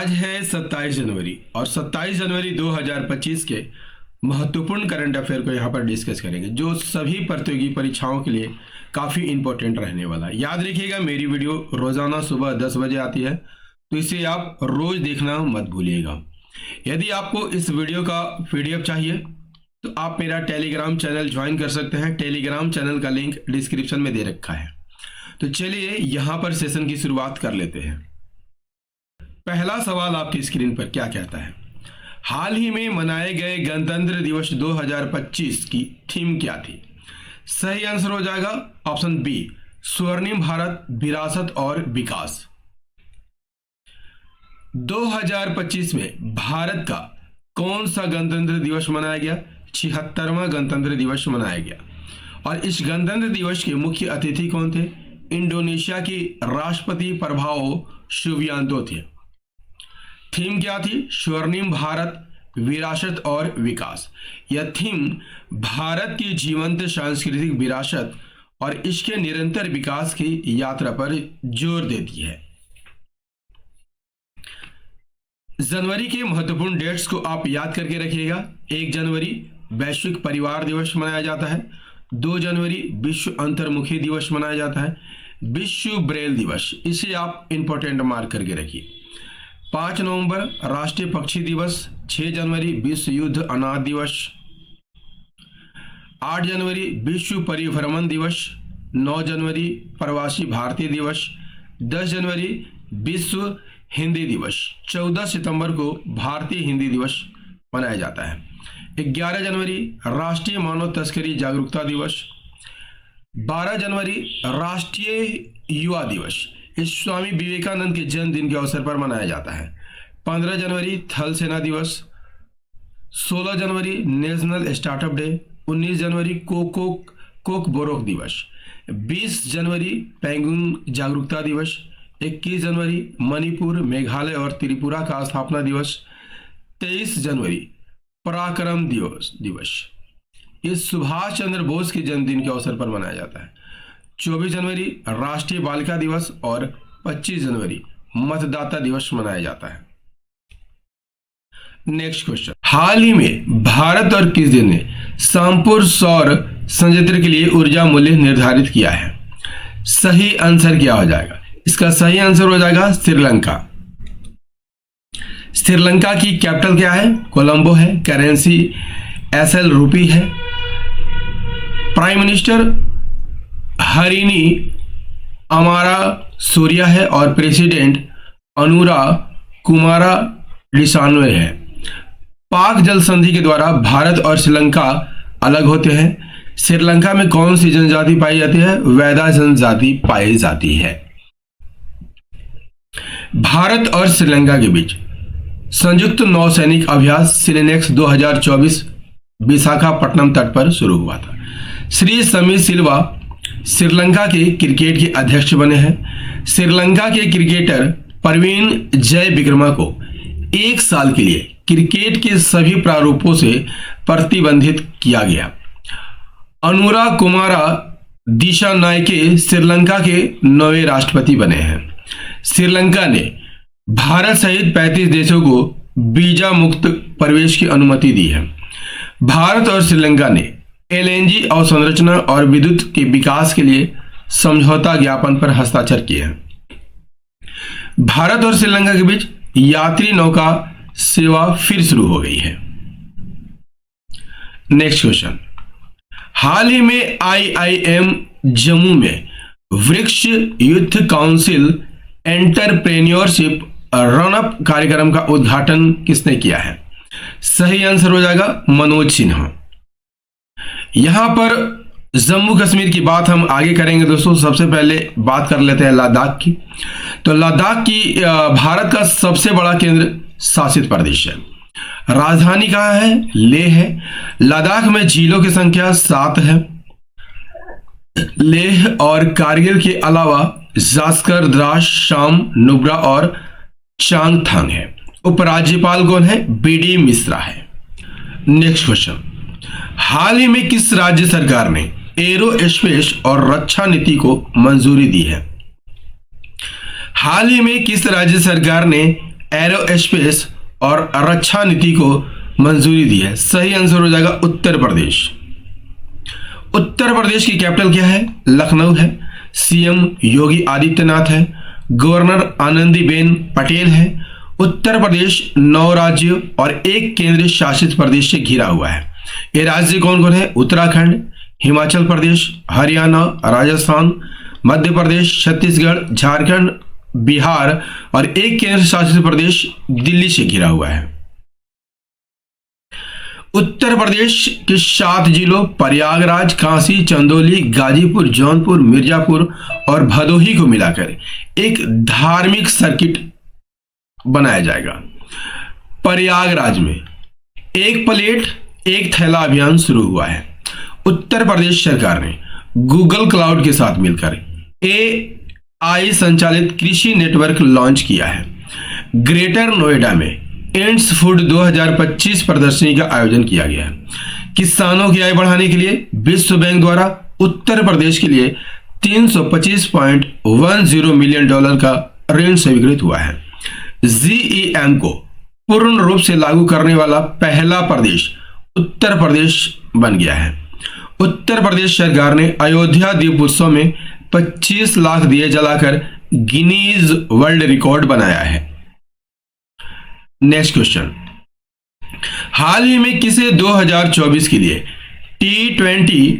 आज है 27 जनवरी और 27 जनवरी 2025 के महत्वपूर्ण करंट अफेयर को यहाँ पर डिस्कस करेंगे जो सभी प्रतियोगी परीक्षाओं के लिए काफ़ी इंपॉर्टेंट रहने वाला है। याद रखिएगा, मेरी वीडियो रोज़ाना सुबह 10 बजे आती है, तो इसे आप रोज़ देखना मत भूलिएगा। यदि आपको इस वीडियो का PDF चाहिए तो आप मेरा टेलीग्राम चैनल ज्वाइन कर सकते हैं। टेलीग्राम चैनल का लिंक डिस्क्रिप्शन में दे रखा है। तो चलिए यहाँ पर सेशन की शुरुआत कर लेते हैं। पहला सवाल आपकी स्क्रीन पर क्या कहता है? हाल ही में मनाए गए गणतंत्र दिवस 2025 की थीम क्या थी? सही आंसर हो जाएगा ऑप्शन बी, स्वर्णिम भारत, विरासत और विकास। 2025 में भारत का कौन सा गणतंत्र दिवस मनाया गया? 76वां गणतंत्र दिवस मनाया गया। और इस गणतंत्र दिवस के मुख्य अतिथि कौन थे? इंडोनेशिया की राष्ट्रपति प्रभावो सुबियांतो थे। थीम क्या थी? स्वर्णिम भारत, विरासत और विकास। यह थीम भारत की जीवंत सांस्कृतिक विरासत और इसके निरंतर विकास की यात्रा पर जोर देती है। जनवरी के महत्वपूर्ण डेट्स को आप याद करके रखिएगा। 1 जनवरी वैश्विक परिवार दिवस मनाया जाता है। 2 जनवरी विश्व अंतर्मुखी दिवस मनाया जाता है। विश्व ब्रेल दिवस, इसे आप इंपॉर्टेंट मार्क करके रखिए। 5 नवंबर राष्ट्रीय पक्षी दिवस। 6 जनवरी विश्व युद्ध अनाथ दिवस। 8 जनवरी विश्व परिभ्रमण दिवस। 9 जनवरी प्रवासी भारतीय दिवस। 10 जनवरी विश्व हिंदी दिवस। 14 सितंबर को भारतीय हिंदी दिवस मनाया जाता है। 11 जनवरी राष्ट्रीय मानव तस्करी जागरूकता दिवस। 12 जनवरी राष्ट्रीय युवा दिवस, इस स्वामी विवेकानंद के जन्मदिन के अवसर पर मनाया जाता है। 15 जनवरी थल सेना दिवस। 16 जनवरी नेशनल स्टार्टअप डे। 19 जनवरी कोक बोरोक दिवस। 20 जनवरी पेंगुइन जागरूकता दिवस। 21 जनवरी मणिपुर, मेघालय और त्रिपुरा का स्थापना दिवस। 23 जनवरी पराक्रम दिवस, ये सुभाष चंद्र बोस के जन्मदिन के अवसर पर मनाया जाता है। 24 जनवरी राष्ट्रीय बालिका दिवस और 25 जनवरी मतदाता दिवस मनाया जाता है। नेक्स्ट क्वेश्चन, हाल ही में भारत और किस देश ने शामपुर सौर संयंत्र के लिए ऊर्जा मूल्य निर्धारित किया है? सही आंसर क्या हो जाएगा? इसका सही आंसर हो जाएगा श्रीलंका। श्रीलंका की कैपिटल क्या है? कोलंबो है। करेंसी SL रूपी है। प्राइम मिनिस्टर हरिनी अमारा सूर्या है और प्रेसिडेंट अनुरा कुमारा डिसानवे है। पाक जल संधि के द्वारा भारत और श्रीलंका अलग होते हैं। श्रीलंका में कौन सी जनजाति पाई जाती है? वैदा जनजाति पाई जाती है। भारत और श्रीलंका के बीच संयुक्त नौसैनिक अभ्यास सिलेनेक्स 2024 विशाखापट्टनम तट पर शुरू हुआ था। श्री समी सिल्वा श्रीलंका के क्रिकेट के अध्यक्ष बने हैं। श्रीलंका के क्रिकेटर प्रवीण जय विक्रमा को 1 साल के लिए क्रिकेट के सभी प्रारूपों से प्रतिबंधित किया गया। अनुरा कुमारा दिसानायके श्रीलंका के 9वें राष्ट्रपति बने हैं। श्रीलंका ने भारत सहित 35 देशों को वीजा मुक्त प्रवेश की अनुमति दी है। भारत और श्रीलंका ने LNG अवसंरचना और विद्युत के विकास के लिए समझौता ज्ञापन पर हस्ताक्षर किए हैं। भारत और श्रीलंका के बीच यात्री नौका सेवा फिर शुरू हो गई है। नेक्स्ट क्वेश्चन, हाल ही में IIM जम्मू में वृक्ष युद्ध काउंसिल एंटरप्रेन्योरशिप रनअप कार्यक्रम का उद्घाटन किसने किया है? सही आंसर हो जाएगा मनोज सिन्हा। यहां पर जम्मू कश्मीर की बात हम आगे करेंगे दोस्तों। सबसे पहले बात कर लेते हैं लद्दाख की। तो लद्दाख की भारत का सबसे बड़ा केंद्र शासित प्रदेश है। राजधानी कहाँ है? लेह है। लद्दाख में झीलों की संख्या 7 है। लेह और कारगिल के अलावा जास्कर, द्रास, शाम, नुब्रा और चांगथांग है। उपराज्यपाल कौन है? BD मिश्रा है। नेक्स्ट क्वेश्चन, हाल ही में किस राज्य सरकार ने एरोस्पेस और रक्षा नीति को मंजूरी दी है? हाल ही में किस राज्य सरकार ने एरोस्पेस और रक्षा नीति को मंजूरी दी है? सही आंसर हो जाएगा उत्तर प्रदेश। उत्तर प्रदेश की कैपिटल क्या है? लखनऊ है। सीएम योगी आदित्यनाथ है। गवर्नर आनंदीबेन पटेल है। उत्तर प्रदेश 9 राज्यों और 1 केंद्र शासित प्रदेश से घिरा हुआ है। ये राज्य कौन कौन है? उत्तराखंड, हिमाचल प्रदेश, हरियाणा, राजस्थान, मध्य प्रदेश, छत्तीसगढ़, झारखंड, बिहार और 1 केंद्र शासित प्रदेश दिल्ली से घिरा हुआ है। उत्तर प्रदेश के 7 जिलों प्रयागराज, काशी, चंदौली, गाजीपुर, जौनपुर, मिर्जापुर और भदोही को मिलाकर एक धार्मिक सर्किट बनाया जाएगा। प्रयागराज में एक प्लेट एक थैला अभियान शुरू हुआ है। उत्तर प्रदेश सरकार ने गूगल क्लाउड के साथ मिलकर AI संचालित कृषि नेटवर्क लॉन्च किया है। ग्रेटर नोएडा में एंड्स फूड 2025 प्रदर्शनी का आयोजन किया गया है। किसानों की आय बढ़ाने के लिए विश्व बैंक द्वारा उत्तर प्रदेश के लिए $325.10 मिलियन का ऋण स्वीकृत हुआ है। GEM को पूर्ण रूप से लागू करने वाला पहला प्रदेश उत्तर प्रदेश बन गया है। उत्तर प्रदेश सरकार ने अयोध्या दीप उत्सव में 25 लाख दिए जलाकर गिनीज वर्ल्ड रिकॉर्ड बनाया है। नेक्स्ट क्वेश्चन, हाल ही में किसे 2024 के लिए T20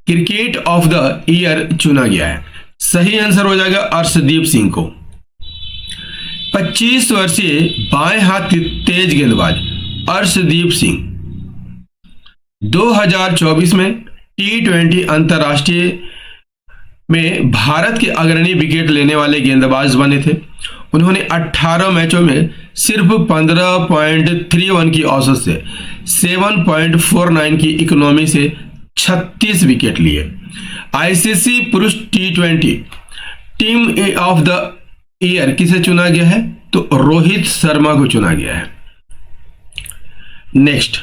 cricket of the year चुना गया है? सही आंसर हो जाएगा अर्शदीप सिंह को। 25 वर्षीय बाएं हाथ तेज गेंदबाज अर्शदीप सिंह 2024 में T20 अंतरराष्ट्रीय में भारत के अग्रणी विकेट लेने वाले गेंदबाज बने थे। उन्होंने 18 मैचों में सिर्फ 15.31 की औसत से 7.49 की इकोनॉमी से 36 विकेट लिए। ICC पुरुष T20 team of the year किसे चुना गया है? तो रोहित शर्मा को चुना गया है। नेक्स्ट,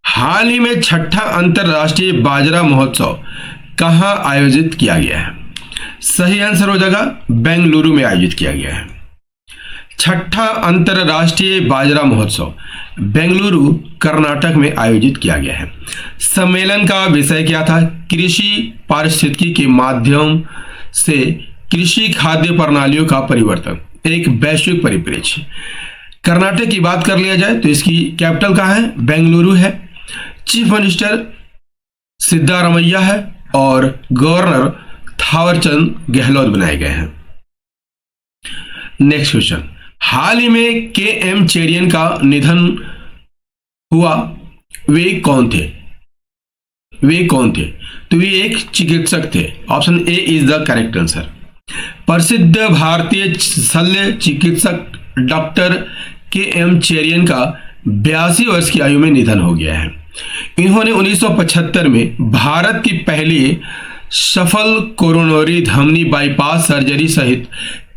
हाल ही में 6ठा अंतरराष्ट्रीय बाजरा महोत्सव कहां आयोजित किया गया है? सही आंसर हो जाएगा बेंगलुरु में आयोजित किया गया है। 6ठा अंतरराष्ट्रीय बाजरा महोत्सव बेंगलुरु कर्नाटक में आयोजित किया गया है। सम्मेलन का विषय क्या था? कृषि पारिस्थितिकी के माध्यम से कृषि खाद्य प्रणालियों का परिवर्तन, एक वैश्विक परिप्रेक्ष्य। कर्नाटक की बात कर लिया जाए तो इसकी कैपिटल कहाँ है? बेंगलुरु है। चीफ मिनिस्टर सिद्धारमैया है और गवर्नर थावरचंद गहलोत बनाए गए हैं। नेक्स्ट क्वेश्चन, हाल ही में KM चेरियन का निधन हुआ, वे कौन थे? तो वे एक चिकित्सक थे। Option A is the correct answer. प्रसिद्ध भारतीय शल्य चिकित्सक डॉक्टर KM चेरियन का 82 वर्ष की आयु में निधन हो गया है। इन्होंने 1975 में भारत की पहली सफल कोरोनरी धमनी बाईपास सर्जरी सहित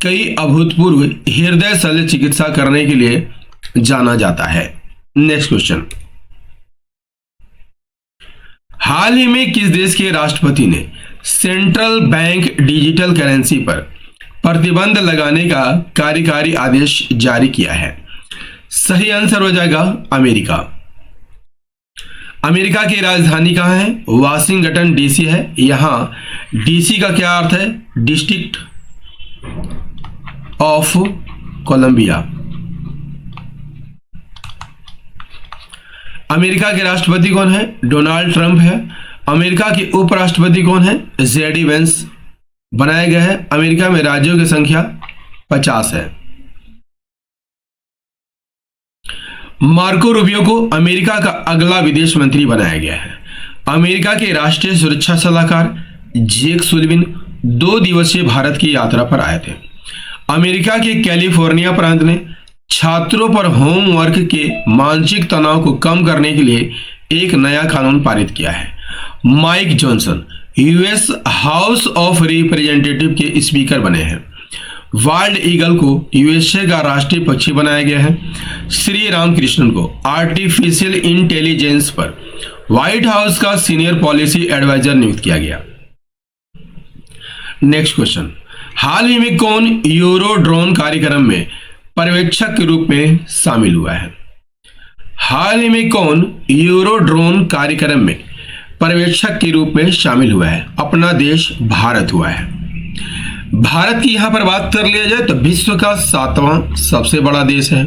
कई अभूतपूर्व हृदय शल्य चिकित्सा करने के लिए जाना जाता है। नेक्स्ट क्वेश्चन, हाल ही में किस देश के राष्ट्रपति ने सेंट्रल बैंक डिजिटल करेंसी पर प्रतिबंध लगाने का कार्यकारी आदेश जारी किया है? सही आंसर हो जाएगा अमेरिका। अमेरिका की राजधानी कहां है? वाशिंगटन DC है। यहां DC का क्या अर्थ है? District of Columbia. अमेरिका के राष्ट्रपति कौन है? डोनाल्ड ट्रंप है। अमेरिका के उपराष्ट्रपति कौन है? JD वेंस बनाया गया है। अमेरिका में राज्यों की संख्या 50 है। मार्को रूबियो को अमेरिका का अगला विदेश मंत्री बनाया गया है। अमेरिका के राष्ट्रीय सुरक्षा सलाहकार जेक सुलिवन 2 दिवसीय भारत की यात्रा पर आए थे। अमेरिका के कैलिफोर्निया प्रांत ने छात्रों पर होमवर्क के मानसिक तनाव को कम करने के लिए एक नया कानून पारित किया है। Mike Johnson US house of representative के स्पीकर बने हैं। वाइल्ड ईगल को USA का राष्ट्रीय पक्षी बनाया गया है। श्री रामकृष्णन को आर्टिफिशियल इंटेलिजेंस पर व्हाइट हाउस का सीनियर पॉलिसी एडवाइजर नियुक्त किया गया। नेक्स्ट क्वेश्चन, हाल ही में कौन यूरो ड्रोन कार्यक्रम में पर्यवेक्षक के रूप में शामिल हुआ है? हाल ही में कौन यूरोड्रोन कार्यक्रम में पर्यवेक्षक के रूप में शामिल हुआ है? अपना देश भारत हुआ है। भारत की यहां पर बात कर लिया जाए तो विश्व का 7वां सबसे बड़ा देश है।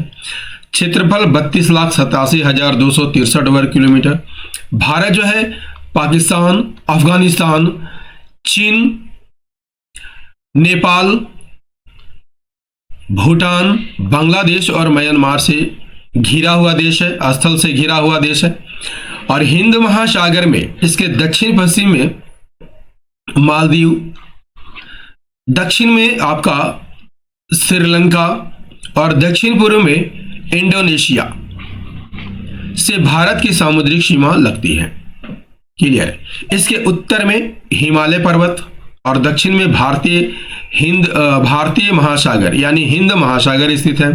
क्षेत्रफल 32,87,263 वर्ग किलोमीटर। भारत जो है पाकिस्तान, अफगानिस्तान, चीन, नेपाल, भूटान, बांग्लादेश और म्यांमार से घिरा हुआ देश है, स्थल से घिरा हुआ देश है। और हिंद महासागर में इसके दक्षिण पश्चिम में मालदीव, दक्षिण में आपका श्रीलंका और दक्षिण पूर्व में इंडोनेशिया से भारत की सामुद्रिक सीमा लगती है। क्लियर है। इसके उत्तर में हिमालय पर्वत और दक्षिण में भारतीय महासागर यानी हिंद महासागर स्थित है।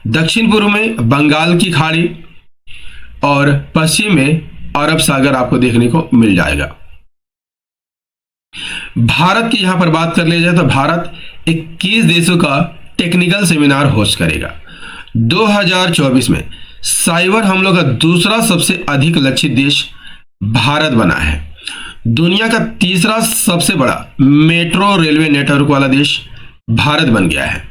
दक्षिण पूर्व में बंगाल की खाड़ी और पश्चिम में अरब सागर आपको देखने को मिल जाएगा। भारत की यहां पर बात कर लिया जाए तो भारत 21 देशों का टेक्निकल सेमिनार होस्ट करेगा। 2024 में साइबर हमलों का दूसरा सबसे अधिक लक्षित देश भारत बना है। दुनिया का तीसरा सबसे बड़ा मेट्रो रेलवे नेटवर्क वाला देश भारत बन गया है।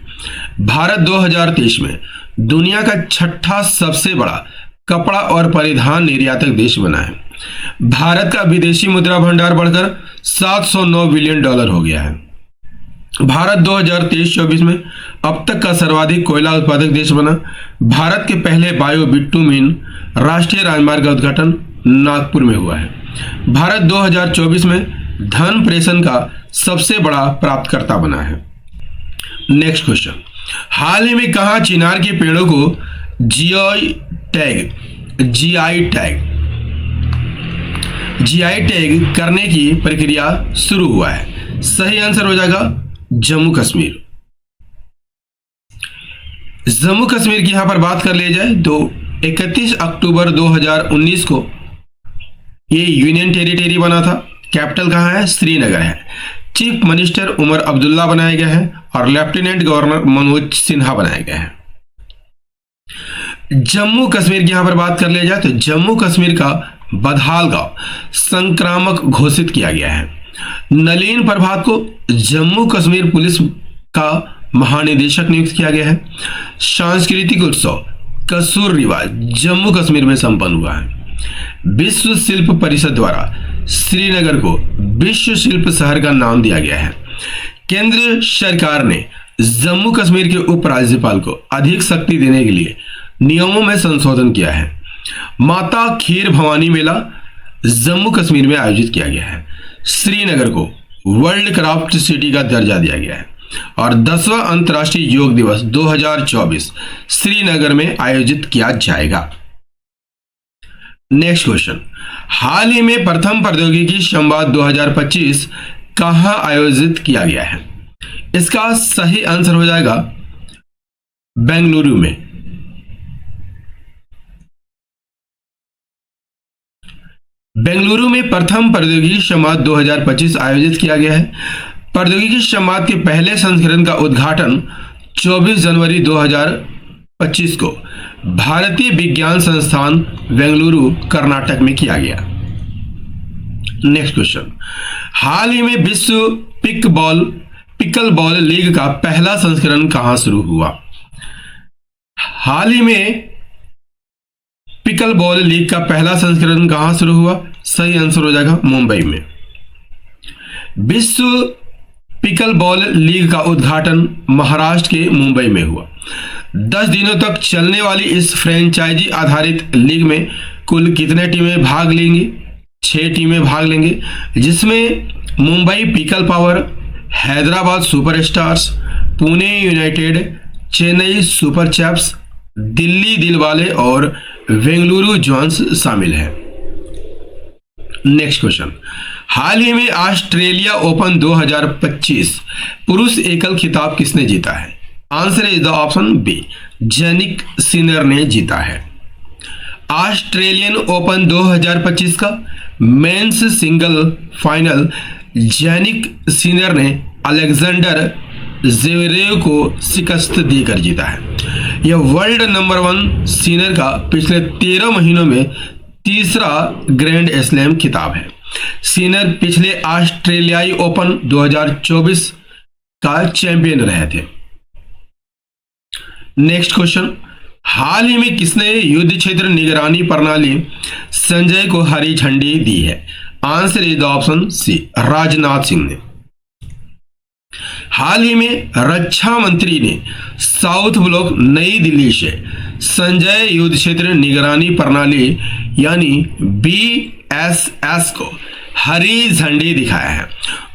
भारत 2023 में दुनिया का 6ठा सबसे बड़ा कपड़ा और परिधान निर्यातक देश बना है। भारत का विदेशी मुद्रा भंडार बढ़कर $709 बिलियन हो गया है। भारत 2023-24 में अब तक का सर्वाधिक कोयला उत्पादक देश बना। भारत के पहले बायो बिटुमिन राष्ट्रीय राजमार्ग का उद्घाटन नागपुर में हुआ है। भारत 2024 में धन प्रेषण का सबसे बड़ा प्राप्तकर्ता बना है। नेक्स्ट क्वेश्चन, हाल ही में कहा चिनार के पेड़ों को जीआई टैग करने की प्रक्रिया शुरू हुआ है? सही आंसर हो जाएगा जम्मू कश्मीर। जम्मू कश्मीर की यहां पर बात कर ली जाए तो 31 अक्टूबर 2019 को ये यूनियन टेरिटरी बना था। कैपिटल कहां है? श्रीनगर है। चीफ मिनिस्टर उमर अब्दुल्ला बनाए गए हैं और लेफ्टिनेंट गवर्नर मनोज सिन्हा बनाए गए हैं। जम्मू कश्मीर की यहां पर बात कर लिया जाए तो जम्मू कश्मीर का बदहाल गांव संक्रामक घोषित किया गया है। नलीन प्रभात को जम्मू कश्मीर पुलिस का महानिदेशक नियुक्त किया गया है। सांस्कृतिक उत्सव कसूर रिवाज जम्मू कश्मीर में संपन्न हुआ है। विश्व शिल्प परिषद द्वारा श्रीनगर को विश्व शिल्प शहर का नाम दिया गया है। केंद्र सरकार ने जम्मू कश्मीर के उपराज्यपाल को अधिक शक्ति देने के लिए नियमों में संशोधन किया है। माता खीर भवानी मेला जम्मू कश्मीर में आयोजित किया गया है। श्रीनगर को वर्ल्ड क्राफ्ट सिटी का दर्जा दिया गया है और 10वां अंतर्राष्ट्रीय योग दिवस 2024 श्रीनगर में आयोजित किया जाएगा। नेक्स्ट क्वेश्चन, हाल ही में प्रथम प्रौद्योगिकी संवाद 2025 कहां आयोजित किया गया है? इसका सही आंसर हो जाएगा बेंगलुरु में। बेंगलुरु में प्रथम प्रौद्योगिकी संवाद 2025 आयोजित किया गया है। प्रौद्योगिकी संवाद के पहले संस्करण का उद्घाटन 24 जनवरी 2025 को भारतीय विज्ञान संस्थान बेंगलुरु कर्नाटक में किया गया। नेक्स्ट क्वेश्चन, हाल ही में विश्व पिकल बॉल लीग का पहला संस्करण कहां शुरू हुआ? हाल ही में पिकल बॉल लीग का पहला संस्करण कहां शुरू हुआ? सही आंसर हो जाएगा मुंबई में। विश्व पिकल बॉल लीग का उद्घाटन महाराष्ट्र के मुंबई में हुआ। 10 दिनों तक चलने वाली इस फ्रेंचाइजी आधारित लीग में कुल कितने टीमें भाग लेंगी? 6 टीमें भाग लेंगे, जिसमें Mumbai pickle power, Hyderabad super stars, Pune United, Chennai super chaps, Delhi Dilwale और बेंगलुरु जॉन्स शामिल है। नेक्स्ट क्वेश्चन, हाल ही में ऑस्ट्रेलिया ओपन 2025 पुरुष एकल खिताब किसने जीता है? Answer is the option B, Jannik Sinner ने जीता है। ऑस्ट्रेलियन ओपन 2025 का men's single final Jannik Sinner ने अलेक्जेंडर ज़वेरेव को शिकस्त देकर जीता है। यह वर्ल्ड नंबर 1 सीनियर का पिछले 13 महीनों में तीसरा ग्रैंड स्लैम खिताब है। सीनियर पिछले ऑस्ट्रेलियाई ओपन 2024 का चैंपियन रहे थे। नेक्स्ट क्वेश्चन, हाल ही में किसने युद्ध क्षेत्र निगरानी प्रणाली संजय को हरी झंडी दी है? Answer is the option C, Rajnath Singh ने। हाल ही में रक्षा मंत्री ने साउथ ब्लॉक नई दिल्ली से संजय युद्ध क्षेत्र निगरानी प्रणाली यानी BSS को हरी झंडी दिखाया है।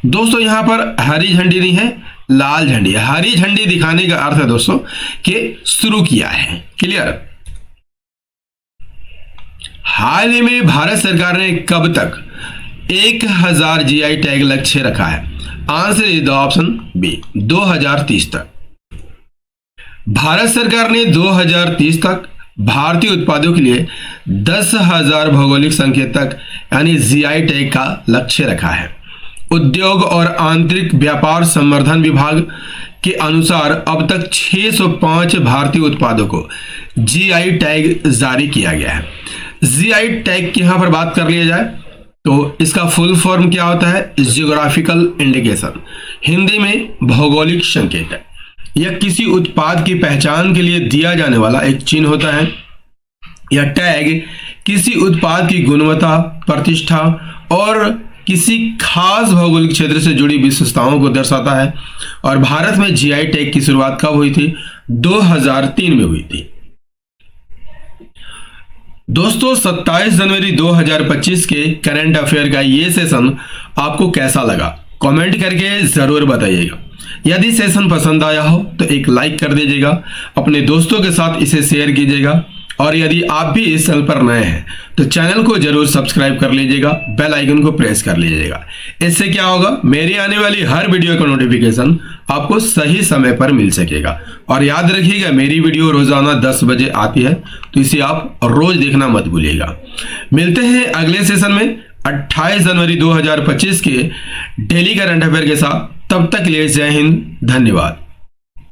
दोस्तों यहां पर हरी झंडी नहीं है, लाल झंडी। हरी झंडी दिखाने का अर्थ है दोस्तों कि शुरू किया है। क्लियर? हाल ही में भारत सरकार ने कब तक 1000 GI टैग लक्ष्य रखा है? Answer is the option B, 2030 तक। भारत सरकार ने 2030 तक भारतीय उत्पादों के लिए 10,000 भौगोलिक संकेतक यानी GI टैग का लक्ष्य रखा है। उद्योग और आंतरिक व्यापार संवर्धन विभाग के अनुसार अब तक 605 भारतीय उत्पादों को GI टैग जारी किया गया है। GI टैग की यहां पर बात कर लिया जाए तो इसका फुल फॉर्म क्या होता है? जियोग्राफिकल इंडिकेशन, हिंदी में भौगोलिक संकेत है। यह किसी उत्पाद की पहचान के लिए दिया जाने वाला एक चिन्ह होता है। यह टैग किसी उत्पाद की गुणवत्ता, प्रतिष्ठा और किसी खास भौगोलिक क्षेत्र से जुड़ी विशेषताओं को दर्शाता है। और भारत में GI टैग की शुरुआत कब हुई थी? 2003 में हुई थी। दोस्तों 27 जनवरी 2025 के करंट अफेयर का ये सेशन आपको कैसा लगा? कमेंट करके जरूर बताइएगा। यदि सेशन पसंद आया हो तो एक लाइक कर दीजिएगा, अपने दोस्तों के साथ इसे शेयर कीजिएगा और यदि आप भी इस चैनल पर नए हैं तो चैनल को जरूर सब्सक्राइब कर लीजिएगा, बेल आइकन को प्रेस कर लीजिएगा। इससे क्या होगा, मेरी आने वाली हर वीडियो का नोटिफिकेशन आपको सही समय पर मिल सकेगा। और याद रखिएगा मेरी वीडियो रोजाना 10 बजे आती है, तो इसे आप रोज देखना मत भूलिएगा। मिलते हैं अगले सेशन में 28 जनवरी 2025 के डेली करंट अफेयर के साथ। तब तक के लिए जय हिंद, धन्यवाद।